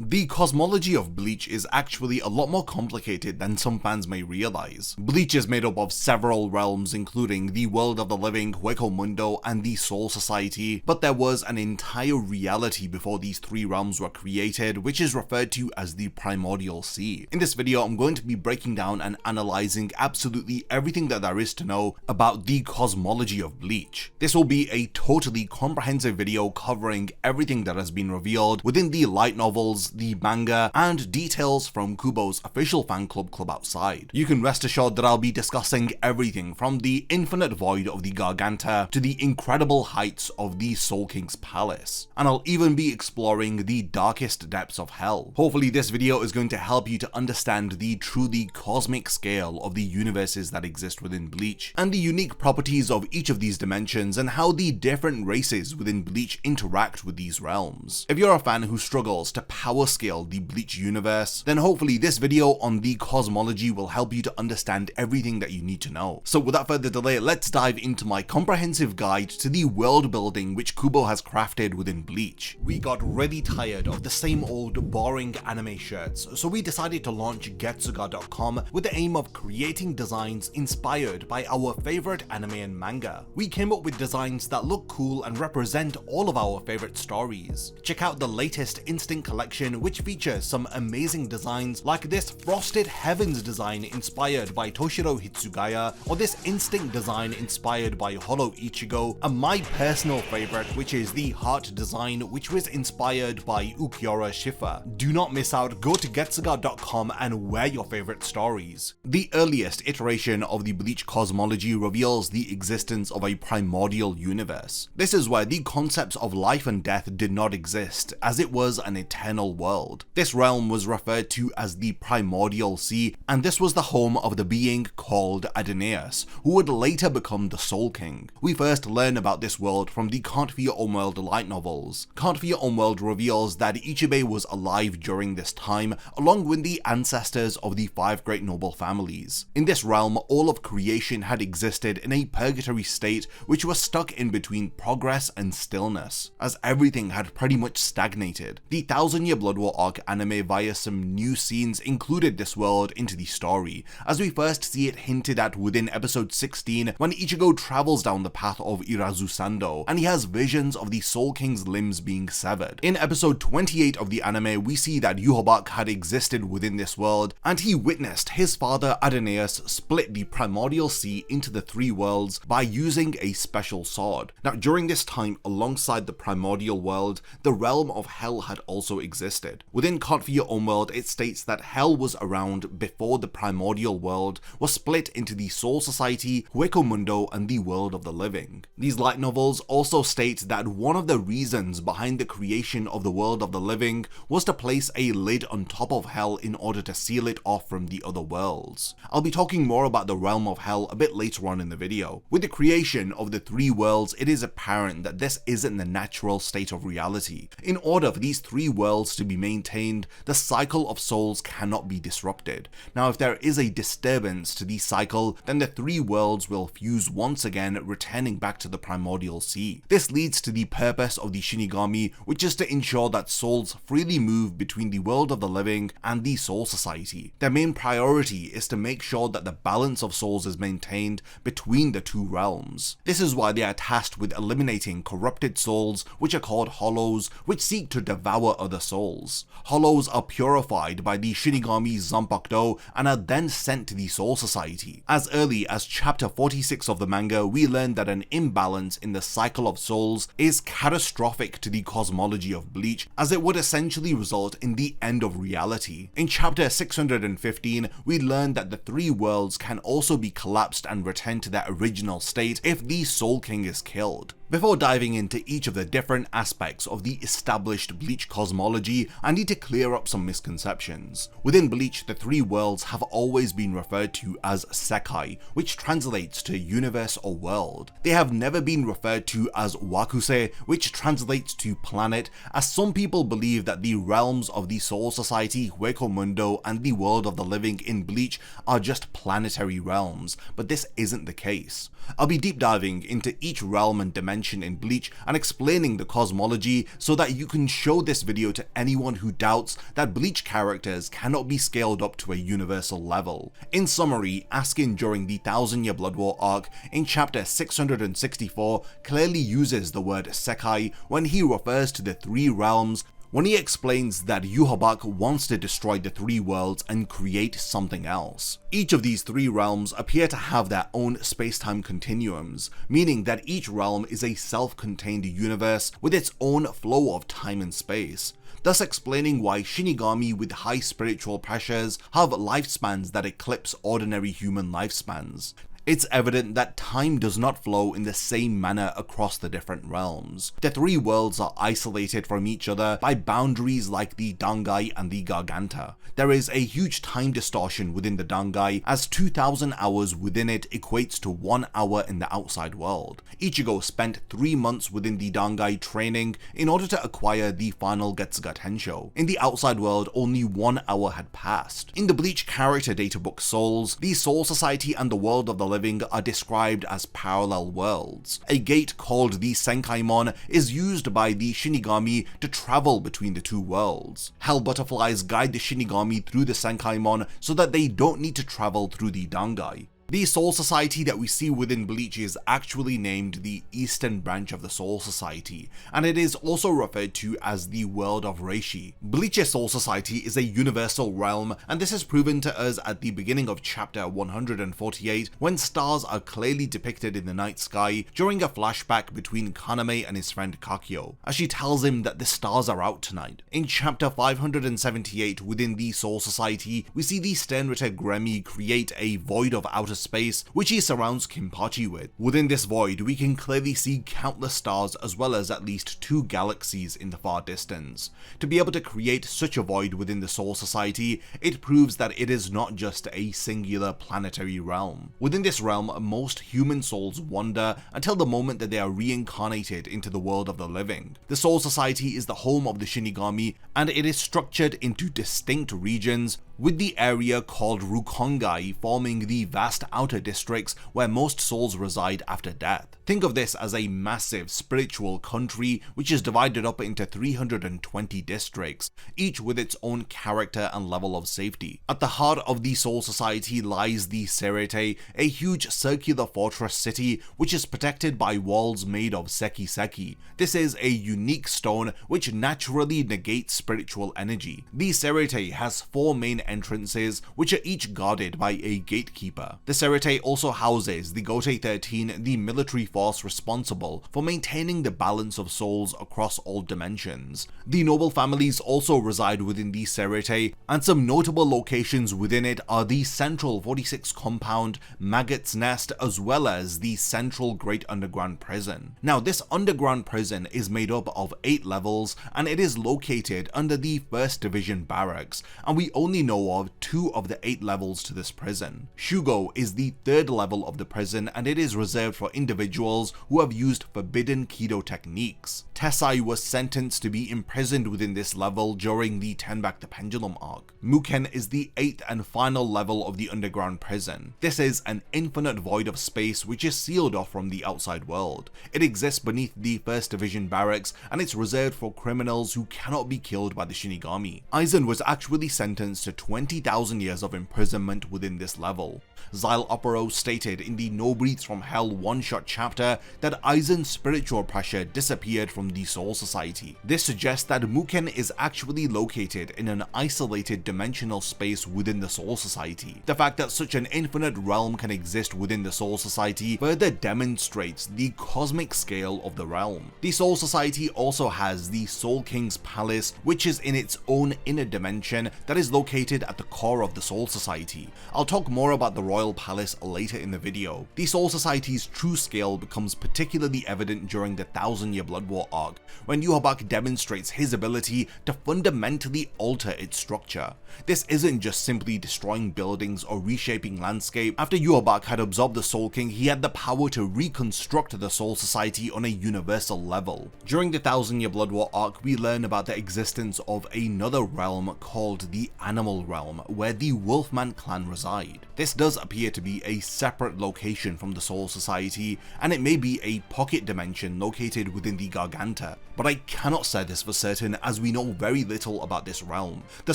The cosmology of Bleach is actually a lot more complicated than some fans may realize. Bleach is made up of several realms, including the world of the living, Hueco Mundo, and the Soul Society, but there was an entire reality before these three realms were created, which is referred to as the Primordial Sea. In this video, I'm going to be breaking down and analyzing absolutely everything that there is to know about the cosmology of Bleach. This will be a totally comprehensive video covering everything that has been revealed within the light novels, the manga, and details from Kubo's official fan club Club Outside. You can rest assured that I'll be discussing everything from the infinite void of the Garganta to the incredible heights of the Soul King's palace, and I'll even be exploring the darkest depths of hell. Hopefully this video is going to help you to understand the truly cosmic scale of the universes that exist within Bleach, and the unique properties of each of these dimensions, and how the different races within Bleach interact with these realms. If you're a fan who struggles to power scale the Bleach universe, then hopefully this video on the cosmology will help you to understand everything that you need to know. So without further delay, let's dive into my comprehensive guide to the world building which Kubo has crafted within Bleach. We got really tired of the same old boring anime shirts, so we decided to launch Getsuga.com with the aim of creating designs inspired by our favorite anime and manga. We came up with designs that look cool and represent all of our favorite stories. Check out the latest Instinct collection, which features some amazing designs like this Frosted Heavens design inspired by Toshiro Hitsugaya, or this Instinct design inspired by Hollow Ichigo, and my personal favorite, which is the Heart design, which was inspired by Ukiura Shifa. Do not miss out, go to Getsuga.com and wear your favorite stories. The earliest iteration of the Bleach cosmology reveals the existence of a primordial universe. This is where the concepts of life and death did not exist, as it was an eternal world. This realm was referred to as the Primordial Sea, and this was the home of the being called Adonais, who would later become the Soul King. We first learn about this world from the Can't Fear Homeworld light novels. Can't Fear Homeworld reveals that Ichibei was alive during this time, along with the ancestors of the 5 great noble families. In this realm, all of creation had existed in a purgatory state which was stuck in between progress and stillness, as everything had pretty much stagnated. The Thousand Year Blood War arc anime via some new scenes included this world into the story, as we first see it hinted at within episode 16 when Ichigo travels down the path of Irazu Sando, and he has visions of the Soul King's limbs being severed. In episode 28 of the anime, we see that Yhwach had existed within this world, and he witnessed his father Adonais split the Primordial Sea into the 3 worlds by using a special sword. Now during this time, alongside the Primordial world, the realm of Hell had also existed. Within Can't Fear Homeworld, it states that Hell was around before the Primordial world was split into the Soul Society, Hueco Mundo, and the world of the living. These light novels also state that one of the reasons behind the creation of the world of the living was to place a lid on top of Hell in order to seal it off from the other worlds. I'll be talking more about the realm of Hell a bit later on in the video. With the creation of the 3 worlds, it is apparent that this isn't the natural state of reality. In order for these 3 worlds to be maintained, the cycle of souls cannot be disrupted. Now if there is a disturbance to the cycle, then the 3 worlds will fuse once again, returning back to the Primordial Sea. This leads to the purpose of the Shinigami, which is to ensure that souls freely move between the world of the living and the Soul Society. Their main priority is to make sure that the balance of souls is maintained between the 2 realms. This is why they are tasked with eliminating corrupted souls, which are called Hollows, which seek to devour other souls. Hollows are purified by the Shinigami Zanpakuto and are then sent to the Soul Society. As early as chapter 46 of the manga, we learn that an imbalance in the cycle of souls is catastrophic to the cosmology of Bleach, as it would essentially result in the end of reality. In chapter 615, we learn that the 3 worlds can also be collapsed and returned to their original state if the Soul King is killed. Before diving into each of the different aspects of the established Bleach cosmology, I need to clear up some misconceptions. Within Bleach, the 3 worlds have always been referred to as Sekai, which translates to universe or world. They have never been referred to as Wakuse, which translates to planet, as some people believe that the realms of the Soul Society, Hueco Mundo, and the world of the living in Bleach are just planetary realms, but this isn't the case. I'll be deep diving into each realm and dimension mentioned in Bleach and explaining the cosmology so that you can show this video to anyone who doubts that Bleach characters cannot be scaled up to a universal level. In summary, Askin during the Thousand Year Blood War arc in chapter 664 clearly uses the word Sekai when he refers to the three realms, when he explains that Yhwach wants to destroy the three worlds and create something else. Each of these three realms appear to have their own space-time continuums, meaning that each realm is a self-contained universe with its own flow of time and space, thus explaining why Shinigami with high spiritual pressures have lifespans that eclipse ordinary human lifespans. It's evident that time does not flow in the same manner across the different realms. The three worlds are isolated from each other by boundaries like the Dangai and the Garganta. There is a huge time distortion within the Dangai, as 2,000 hours within it equates to 1 hour in the outside world. Ichigo spent 3 months within the Dangai training in order to acquire the final Getsuga Tensho. In the outside world, only 1 hour had passed. In the Bleach character databook Souls, the Soul Society and the world of the living are described as parallel worlds. A gate called the Senkaimon is used by the Shinigami to travel between the two worlds. Hell butterflies guide the Shinigami through the Senkaimon so that they don't need to travel through the Dangai. The Soul Society that we see within Bleach is actually named the Eastern Branch of the Soul Society, and it is also referred to as the World of Reishi. Bleach's Soul Society is a universal realm, and this is proven to us at the beginning of chapter 148 when stars are clearly depicted in the night sky during a flashback between Kaname and his friend Kakyo, as she tells him that the stars are out tonight. In chapter 578 within the Soul Society, we see the Sternritter Gremmy create a void of outer space which he surrounds Kinpachi with. Within this void, we can clearly see countless stars as well as at least 2 galaxies in the far distance. To be able to create such a void within the Soul Society, it proves that it is not just a singular planetary realm. Within this realm, most human souls wander until the moment that they are reincarnated into the world of the living. The Soul Society is the home of the Shinigami, and it is structured into distinct regions, with the area called Rukongai forming the vast outer districts where most souls reside after death. Think of this as a massive spiritual country which is divided up into 320 districts, each with its own character and level of safety. At the heart of the Soul Society lies the Serete, a huge circular fortress city which is protected by walls made of Seki Seki. This is a unique stone which naturally negates spiritual energy. The Serete has 4 main entrances which are each guarded by a gatekeeper. The Serete also houses the Gotei 13, the military force responsible for maintaining the balance of souls across all dimensions. The noble families also reside within the Serete, and some notable locations within it are the Central 46 Compound, Maggot's Nest, as well as the Central Great Underground Prison. Now, this underground prison is made up of 8 levels, and it is located under the 1st Division Barracks, and we only know of 2 of the 8 levels to this prison. Shugo is the 3rd level of the prison, and it is reserved for individuals who have used forbidden Kido techniques. Tessai was sentenced to be imprisoned within this level during the Tenback the Pendulum arc. Muken is the 8th and final level of the underground prison. This is an infinite void of space which is sealed off from the outside world. It exists beneath the 1st Division Barracks, and it's reserved for criminals who cannot be killed by the Shinigami. Aizen was actually sentenced to 20,000 years of imprisonment within this level. Xyle Opero stated in the No Breaths from Hell one-shot chapter that Aizen's spiritual pressure disappeared from the Soul Society. This suggests that Muken is actually located in an isolated dimensional space within the Soul Society. The fact that such an infinite realm can exist within the Soul Society further demonstrates the cosmic scale of the realm. The Soul Society also has the Soul King's Palace, which is in its own inner dimension that is located at the core of the Soul Society. I'll talk more about the Royal Palace later in the video. The Soul Society's true scale becomes particularly evident during the Thousand Year Blood War arc, when Yhwach demonstrates his ability to fundamentally alter its structure. This isn't just simply destroying buildings or reshaping landscape. After Yhwach had absorbed the Soul King, he had the power to reconstruct the Soul Society on a universal level. During the Thousand Year Blood War arc, we learn about the existence of another realm called the Animal Realm, where the Wolfman clan reside. This does appear to be a separate location from the Soul Society, and and it may be a pocket dimension located within the Garganta, but I cannot say this for certain as we know very little about this realm. The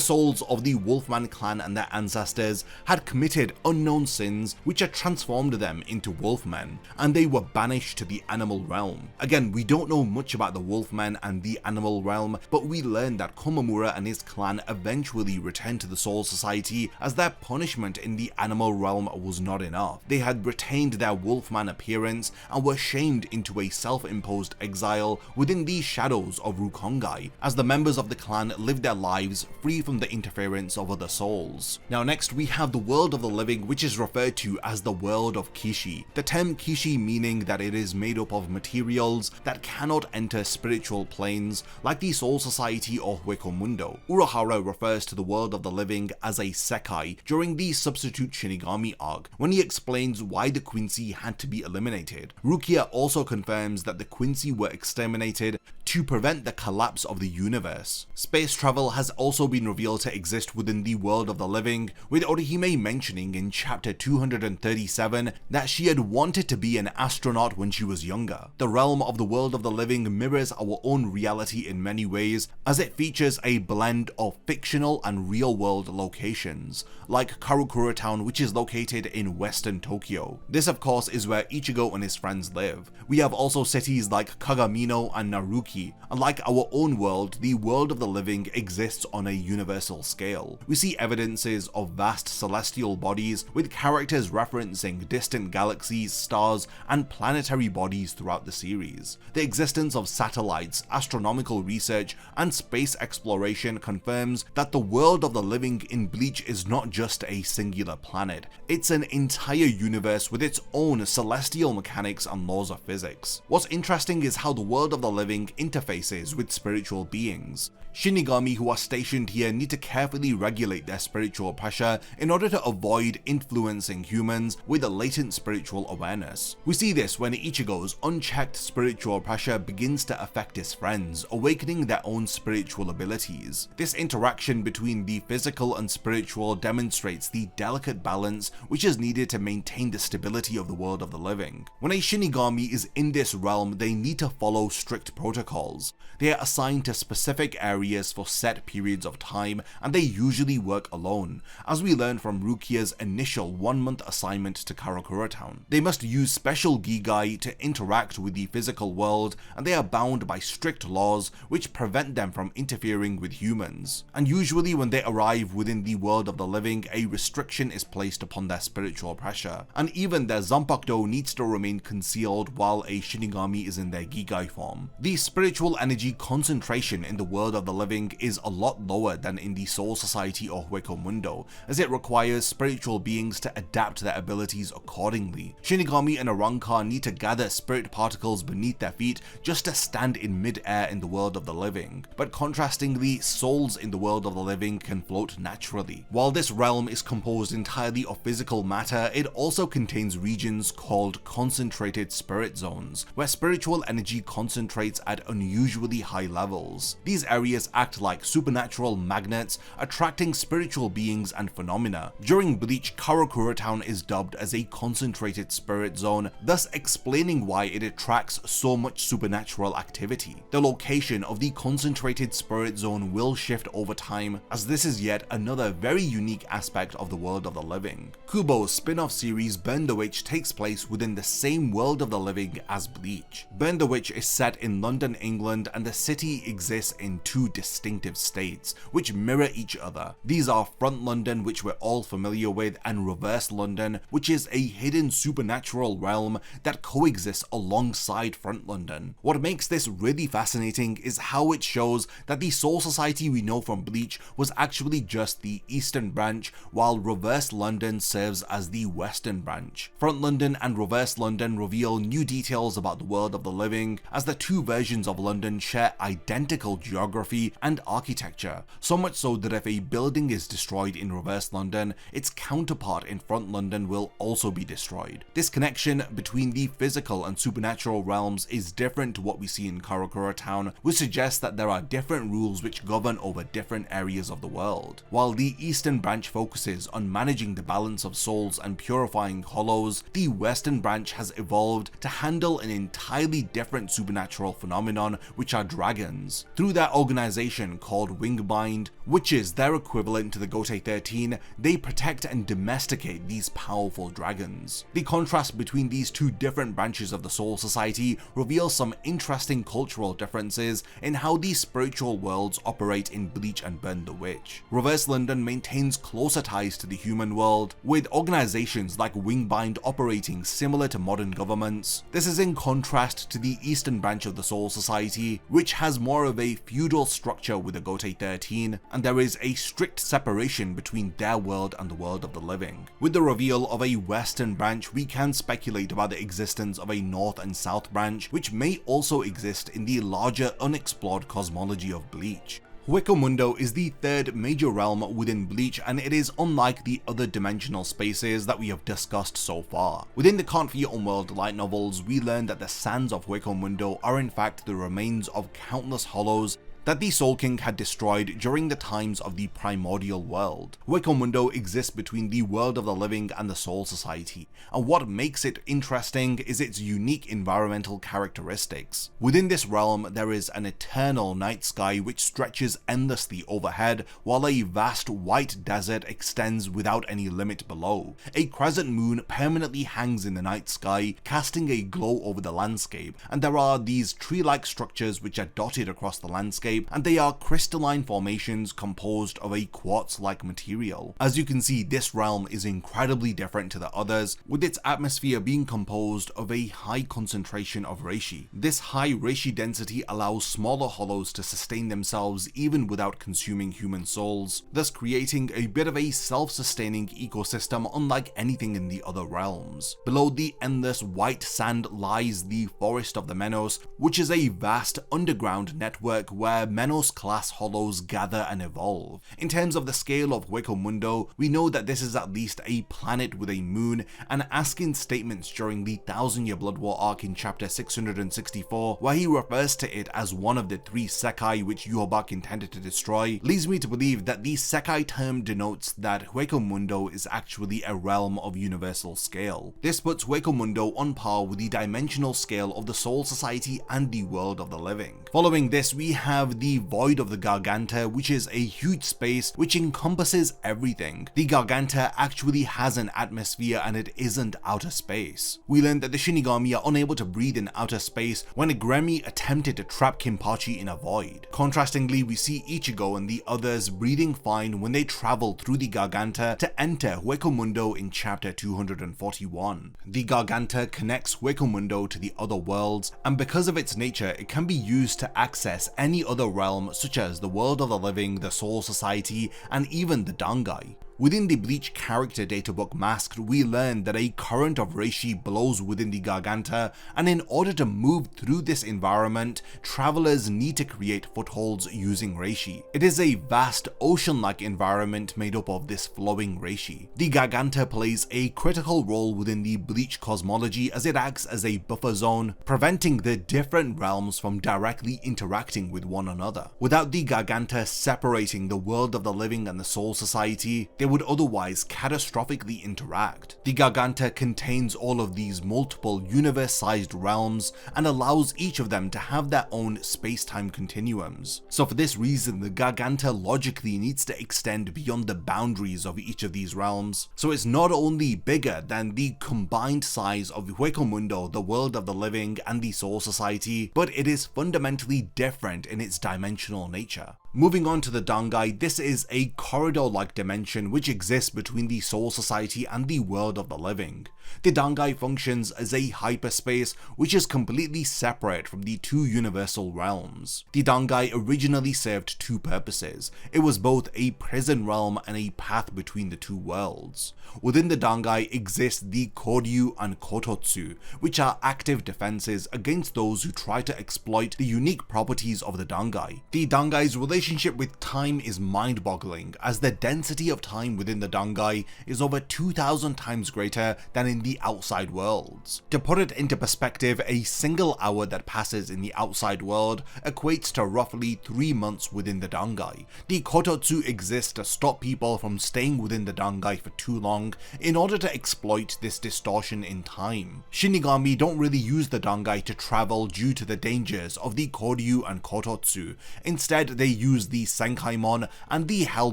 souls of the Wolfman clan and their ancestors had committed unknown sins which had transformed them into wolfmen, and they were banished to the animal realm. Again, we don't know much about the wolfmen and the animal realm, but we learn that Komamura and his clan eventually returned to the Soul Society as their punishment in the animal realm was not enough. They had retained their wolfman appearance and were shamed into a self-imposed exile within the shadows of Rukongai, as the members of the clan lived their lives free from the interference of other souls. Now next we have the world of the living, which is referred to as the world of Kishi. The term Kishi meaning that it is made up of materials that cannot enter spiritual planes like the Soul Society or Hueco-Mundo. Urahara refers to the world of the living as a Sekai during the Substitute Shinigami arc, when he explains why the Quincy had to be eliminated. Rukia also confirms that the Quincy were exterminated to prevent the collapse of the universe. Space travel has also been revealed to exist within the world of the living, with Orihime mentioning in chapter 237 that she had wanted to be an astronaut when she was younger. The realm of the world of the living mirrors our own reality in many ways, as it features a blend of fictional and real-world locations, like Karukura Town, which is located in western Tokyo. This of course is where Ichigo and his friends live. We have also cities like Kagamino and Naruki, and like our own world, the world of the living exists on a universal scale. We see evidences of vast celestial bodies, with characters referencing distant galaxies, stars, and planetary bodies throughout the series. The existence of satellites, astronomical research, and space exploration confirms that the world of the living in Bleach is not just a singular planet, it's an entire universe with its own celestial mechanics and laws of physics. What's interesting is how the world of the living interfaces with spiritual beings. Shinigami who are stationed here need to carefully regulate their spiritual pressure in order to avoid influencing humans with a latent spiritual awareness. We see this when Ichigo's unchecked spiritual pressure begins to affect his friends, awakening their own spiritual abilities. This interaction between the physical and spiritual demonstrates the delicate balance which is needed to maintain the stability of the world of the living. When a Shinigami is in this realm, they need to follow strict protocols. They are assigned to specific areas for set periods of time, and they usually work alone, as we learn from Rukia's initial 1-month assignment to Karakura Town. They must use special Gigai to interact with the physical world, and they are bound by strict laws which prevent them from interfering with humans. And usually when they arrive within the world of the living, a restriction is placed upon their spiritual pressure, and even their Zanpakuto needs to remain concealed while a Shinigami is in their Gigai form. The spiritual energy concentration in the world of the living is a lot lower than in the Soul Society or Hueco-Mundo, as it requires spiritual beings to adapt their abilities accordingly. Shinigami and Arrancar need to gather spirit particles beneath their feet just to stand in mid-air in the world of the living, but contrastingly, souls in the world of the living can float naturally. While this realm is composed entirely of physical matter, it also contains regions called concentrated spirit zones, where spiritual energy concentrates at unusually high levels. These areas act like supernatural magnets, attracting spiritual beings and phenomena. During Bleach, Karakura Town is dubbed as a concentrated spirit zone, thus explaining why it attracts so much supernatural activity. The location of the concentrated spirit zone will shift over time, as this is yet another very unique aspect of the world of the living. Kubo's spin-off series Burn the Witch takes place within the same world of the living as Bleach. Burn the Witch is set in London, England, and the city exists in two distinctive states, which mirror each other. These are Front London, which we're all familiar with, and Reverse London, which is a hidden supernatural realm that coexists alongside Front London. What makes this really fascinating is how it shows that the Soul Society we know from Bleach was actually just the eastern branch, while Reverse London serves as the western branch. Front London and Reverse London reveal new details about the world of the living, as the two versions of of London share identical geography and architecture, so much so that if a building is destroyed in reverse London, its counterpart in front London will also be destroyed. This connection between the physical and supernatural realms is different to what we see in Karakura Town, which suggests that there are different rules which govern over different areas of the world. While the Eastern Branch focuses on managing the balance of souls and purifying hollows, the Western Branch has evolved to handle an entirely different supernatural phenomenon, which are dragons. Through their organization called Wingbind, which is their equivalent to the Gotei 13, they protect and domesticate these powerful dragons. The contrast between these two different branches of the Soul Society reveals some interesting cultural differences in how these spiritual worlds operate in Bleach and Burn the Witch. Reverse London maintains closer ties to the human world, with organizations like Wingbind operating similar to modern governments. This is in contrast to the Eastern Branch of the Soul Society, which has more of a feudal structure with the Gotei 13, and there is a strict separation between their world and the world of the living. With the reveal of a Western Branch, we can speculate about the existence of a North and South Branch, which may also exist in the larger unexplored cosmology of Bleach. Hueco Mundo is the third major realm within Bleach, and it is unlike the other dimensional spaces that we have discussed so far. Within the Can't Fear Unworld light novels, we learn that the sands of Hueco Mundo are in fact the remains of countless hollows that the Soul King had destroyed during the times of the primordial world. Hueco Mundo exists between the world of the living and the Soul Society, and what makes it interesting is its unique environmental characteristics. Within this realm, there is an eternal night sky which stretches endlessly overhead, while a vast white desert extends without any limit below. A crescent moon permanently hangs in the night sky, casting a glow over the landscape, and there are these tree-like structures which are dotted across the landscape, and they are crystalline formations composed of a quartz-like material. As you can see, this realm is incredibly different to the others, with its atmosphere being composed of a high concentration of reishi. This high reishi density allows smaller hollows to sustain themselves even without consuming human souls, thus creating a bit of a self-sustaining ecosystem unlike anything in the other realms. Below the endless white sand lies the Forest of the Menos, which is a vast underground network where Menos class hollows gather and evolve. In terms of the scale of Hueco Mundo, we know that this is at least a planet with a moon, and Askin's statements during the 1000-year Blood War arc in chapter 664, where he refers to it as one of the 3 Sekai which Yhwach intended to destroy, leads me to believe that the Sekai term denotes that Hueco Mundo is actually a realm of universal scale. This puts Hueco Mundo on par with the dimensional scale of the Soul Society and the world of the living. Following this, we have the Void of the Garganta, which is a huge space which encompasses everything. The Garganta actually has an atmosphere and it isn't outer space. We learned that the Shinigami are unable to breathe in outer space when Gremi attempted to trap Kinpachi in a void. Contrastingly, we see Ichigo and the others breathing fine when they travel through the Garganta to enter Hueco Mundo in chapter 241. The Garganta connects Hueco Mundo to the other worlds, and because of its nature, it can be used to access any other realm such as the world of the living, the Soul Society, and even the Dangai. Within the Bleach character databook Masked, we learn that a current of reishi blows within the Garganta, and in order to move through this environment, travelers need to create footholds using reishi. It is a vast ocean-like environment made up of this flowing reishi. The Garganta plays a critical role within the Bleach cosmology as it acts as a buffer zone, preventing the different realms from directly interacting with one another. Without the Garganta separating the world of the living and the Soul Society, they would otherwise catastrophically interact. The Garganta contains all of these multiple universe-sized realms and allows each of them to have their own space-time continuums. So for this reason, the Garganta logically needs to extend beyond the boundaries of each of these realms. So it's not only bigger than the combined size of Hueco Mundo, the world of the living, and the Soul Society, but it is fundamentally different in its dimensional nature. Moving on to the Dangai, this is a corridor-like dimension which exists between the Soul Society and the world of the living. The Dangai functions as a hyperspace which is completely separate from the two universal realms. The Dangai originally served two purposes. It was both a prison realm and a path between the two worlds. Within the Dangai exist the Koryu and Kototsu, which are active defenses against those who try to exploit the unique properties of the Dangai. The Dangai's relationship with time is mind-boggling, as the density of time within the Dangai is over 2,000 times greater than in the outside worlds. To put it into perspective, a single hour that passes in the outside world equates to roughly 3 months within the Dangai. The Kototsu exist to stop people from staying within the Dangai for too long in order to exploit this distortion in time. Shinigami don't really use the Dangai to travel due to the dangers of the Koryu and Kototsu. Instead, they use the Senkaimon and the Hell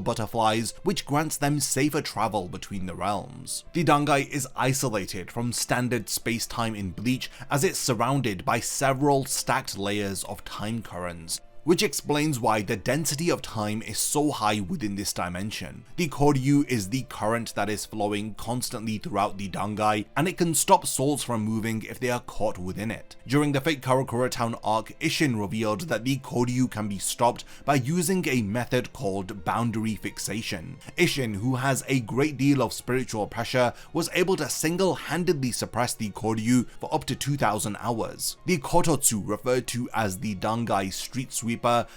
Butterflies, which grants them safer travel between the realms. The Dangai is isolated from standard space-time in Bleach, as it's surrounded by several stacked layers of time currents, which explains why the density of time is so high within this dimension. The Koryu is the current that is flowing constantly throughout the Dangai, and it can stop souls from moving if they are caught within it. During the Fate Karakura Town arc, Isshin revealed that the Koryu can be stopped by using a method called boundary fixation. Isshin, who has a great deal of spiritual pressure, was able to single-handedly suppress the Koryu for up to 2,000 hours. The Kototsu, referred to as the Dangai Street Sweeper,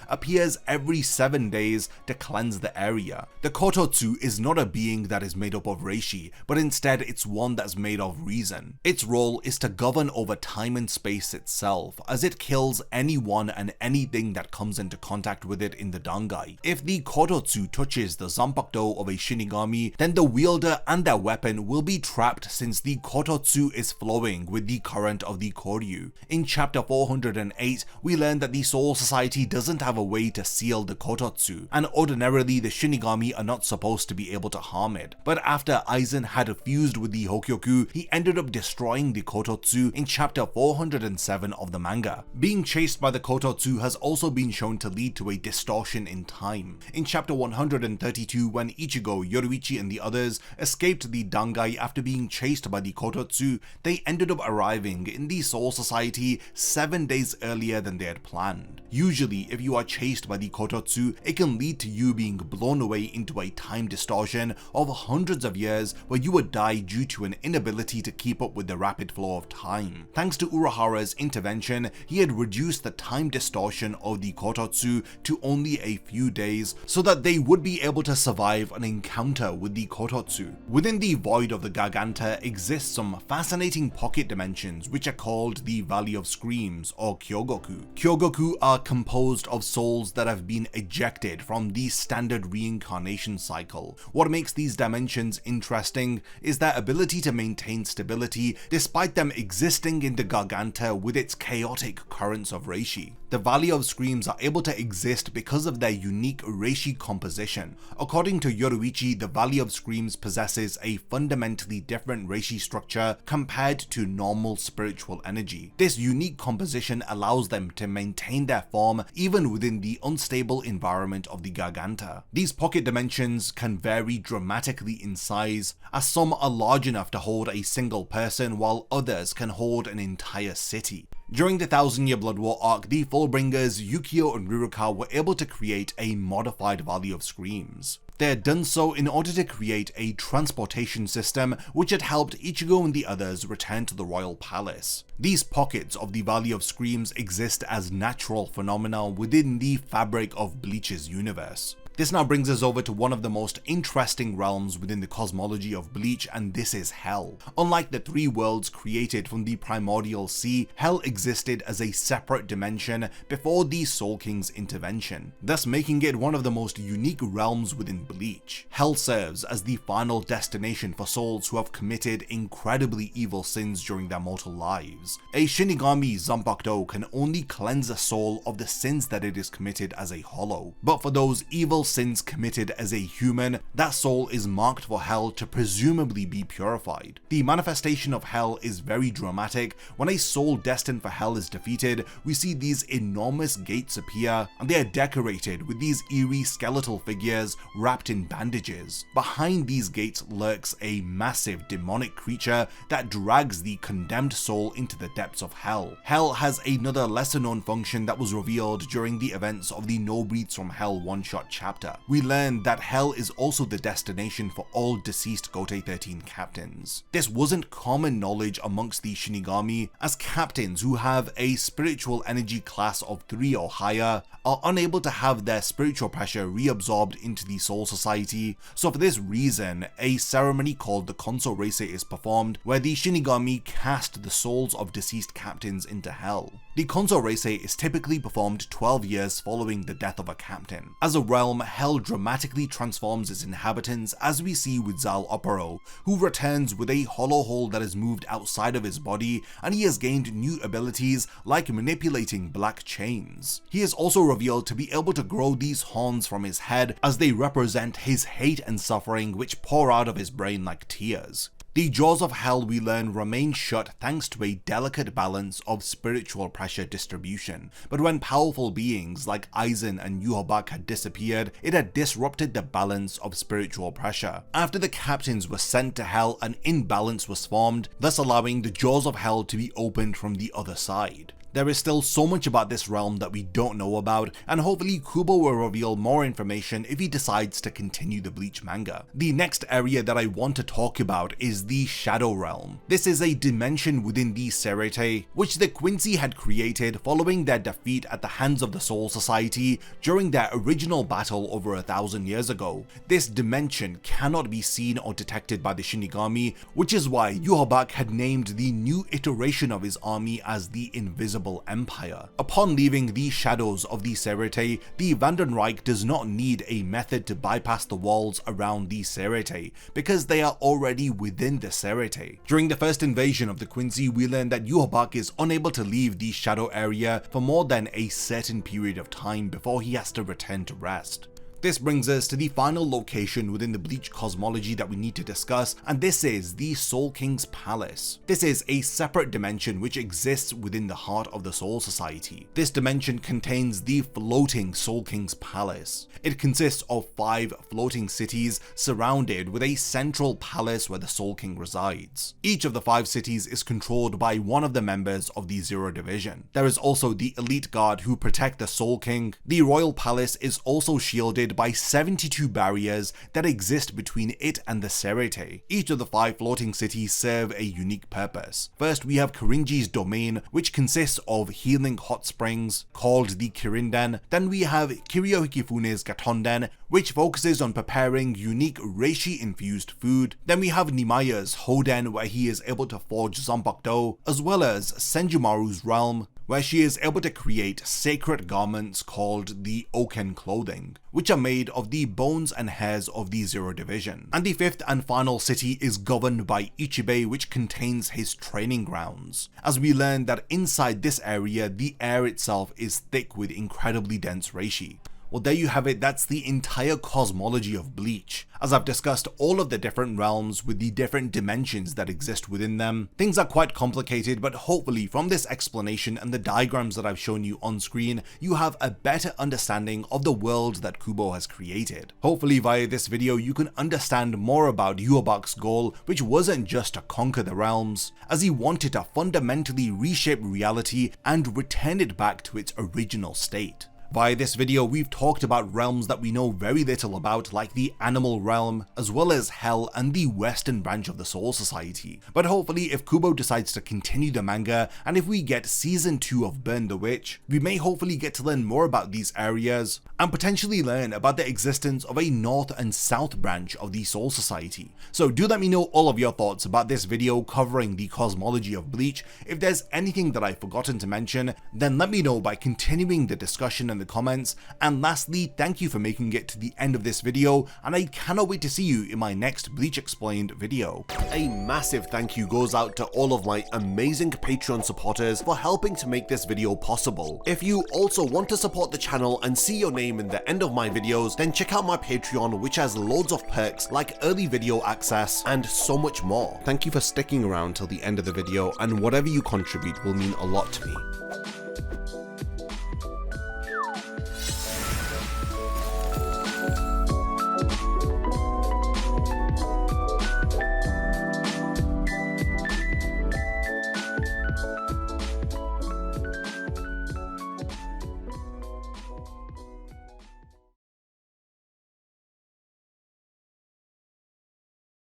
appears every 7 days to cleanse the area. The Kototsu is not a being that is made up of reishi, but instead it's one that's made of reason. Its role is to govern over time and space itself, as it kills anyone and anything that comes into contact with it in the Dangai. If the Kototsu touches the Zanpakuto of a Shinigami, then the wielder and their weapon will be trapped, since the Kototsu is flowing with the current of the Koryu. In chapter 408, we learn that the Soul Society doesn't have a way to seal the Kototsu, and ordinarily the Shinigami are not supposed to be able to harm it. But after Aizen had fused with the Hokyoku, he ended up destroying the Kototsu in chapter 407 of the manga. Being chased by the Kototsu has also been shown to lead to a distortion in time. In chapter 132, when Ichigo, Yoruichi and the others escaped the Dangai after being chased by the Kototsu, they ended up arriving in the Soul Society 7 days earlier than they had planned. Usually, if you are chased by the Kototsu, it can lead to you being blown away into a time distortion of hundreds of years, where you would die due to an inability to keep up with the rapid flow of time. Thanks to Urahara's intervention, he had reduced the time distortion of the Kototsu to only a few days, so that they would be able to survive an encounter with the Kototsu. Within the void of the Garganta exists some fascinating pocket dimensions, which are called the Valley of Screams, or Kyogoku. Kyogoku are composed of souls that have been ejected from the standard reincarnation cycle. What makes these dimensions interesting is their ability to maintain stability despite them existing in the Garganta with its chaotic currents of reishi. The Valley of Screams are able to exist because of their unique reishi composition. According to Yoruichi, the Valley of Screams possesses a fundamentally different reishi structure compared to normal spiritual energy. This unique composition allows them to maintain their form even within the unstable environment of the Garganta. These pocket dimensions can vary dramatically in size, as some are large enough to hold a single person while others can hold an entire city. During the 1000 Year Blood War arc, the Fullbringers Yukio and Ruruka were able to create a modified Valley of Screams. They had done so in order to create a transportation system which had helped Ichigo and the others return to the royal palace. These pockets of the Valley of Screams exist as natural phenomena within the fabric of Bleach's universe. This now brings us over to one of the most interesting realms within the cosmology of Bleach, and this is Hell. Unlike the three worlds created from the primordial sea, Hell existed as a separate dimension before the Soul King's intervention, thus making it one of the most unique realms within Bleach. Hell serves as the final destination for souls who have committed incredibly evil sins during their mortal lives. A Shinigami Zanpakuto can only cleanse a soul of the sins that it is committed as a hollow, but for those evil sins committed as a human, that soul is marked for hell to presumably be purified. The manifestation of hell is very dramatic. When a soul destined for hell is defeated, we see these enormous gates appear, and they are decorated with these eerie skeletal figures wrapped in bandages. Behind these gates lurks a massive demonic creature that drags the condemned soul into the depths of hell. Hell has another lesser known function that was revealed during the events of the No Breeds from Hell one-shot chapter. We learned that hell is also the destination for all deceased Gotei 13 captains. This wasn't common knowledge amongst the Shinigami, as captains who have a spiritual energy class of 3 or higher are unable to have their spiritual pressure reabsorbed into the Soul Society, so for this reason, a ceremony called the Konso Reise is performed, where the Shinigami cast the souls of deceased captains into hell. The Konso Reise is typically performed 12 years following the death of a captain. As a realm, hell dramatically transforms its inhabitants, as we see with Zal Opero, who returns with a hollow hole that has moved outside of his body, and he has gained new abilities like manipulating black chains. He is also revealed to be able to grow these horns from his head, as they represent his hate and suffering which pour out of his brain like tears. The jaws of hell, we learn, remain shut thanks to a delicate balance of spiritual pressure distribution, but when powerful beings like Aizen and Yhwach had disappeared, it had disrupted the balance of spiritual pressure. After the captains were sent to hell, an imbalance was formed, thus allowing the jaws of hell to be opened from the other side. There is still so much about this realm that we don't know about, and hopefully Kubo will reveal more information if he decides to continue the Bleach manga. The next area that I want to talk about is the Shadow Realm. This is a dimension within the Seireitei, which the Quincy had created following their defeat at the hands of the Soul Society during their original battle over 1,000 years ago. This dimension cannot be seen or detected by the Shinigami, which is why Yhwach had named the new iteration of his army as the Invisible Empire. Upon leaving the shadows of the Seireitei, the Vandenreich does not need a method to bypass the walls around the Seireitei, because they are already within the Seireitei. During the first invasion of the Quincy, we learn that Yhwach is unable to leave the shadow area for more than a certain period of time before he has to return to rest. This brings us to the final location within the Bleach cosmology that we need to discuss, and this is the Soul King's Palace. This is a separate dimension which exists within the heart of the Soul Society. This dimension contains the floating Soul King's Palace. It consists of 5 floating cities surrounded with a central palace where the Soul King resides. Each of the 5 cities is controlled by one of the members of the Zero Division. There is also the Elite Guard who protect the Soul King. The Royal Palace is also shielded by 72 barriers that exist between it and the Seireitei. Each of the 5 floating cities serve a unique purpose. First, we have Kirinji's domain, which consists of healing hot springs called the Kirinden. Then we have Kiryu Hikifune's Gatonden, which focuses on preparing unique reishi infused food. Then we have Nimaya's Hoden, where he is able to forge Zanpakuto, as well as Senjumaru's realm, where she is able to create sacred garments called the Oken clothing, which are made of the bones and hairs of the Zero Division. And the 5th and final city is governed by Ichibei, which contains his training grounds. As we learn that inside this area, the air itself is thick with incredibly dense reishi. Well, there you have it. That's the entire cosmology of Bleach. As I've discussed all of the different realms with the different dimensions that exist within them, things are quite complicated, but hopefully from this explanation and the diagrams that I've shown you on screen, you have a better understanding of the world that Kubo has created. Hopefully via this video you can understand more about Yhwach's goal, which wasn't just to conquer the realms, as he wanted to fundamentally reshape reality and return it back to its original state. Via this video, we've talked about realms that we know very little about, like the Animal Realm, as well as Hell and the western branch of the Soul Society. But hopefully, if Kubo decides to continue the manga, and if we get season 2 of Burn the Witch, we may hopefully get to learn more about these areas, and potentially learn about the existence of a north and south branch of the Soul Society. So do let me know all of your thoughts about this video covering the cosmology of Bleach. If there's anything that I've forgotten to mention, then let me know by continuing the discussion in the comments, and lastly, thank you for making it to the end of this video, and I cannot wait to see you in my next Bleach Explained video. A massive thank you goes out to all of my amazing Patreon supporters for helping to make this video possible. If you also want to support the channel and see your name in the end of my videos, then check out my Patreon, which has loads of perks like early video access and so much more. Thank you for sticking around till the end of the video, and whatever you contribute will mean a lot to me.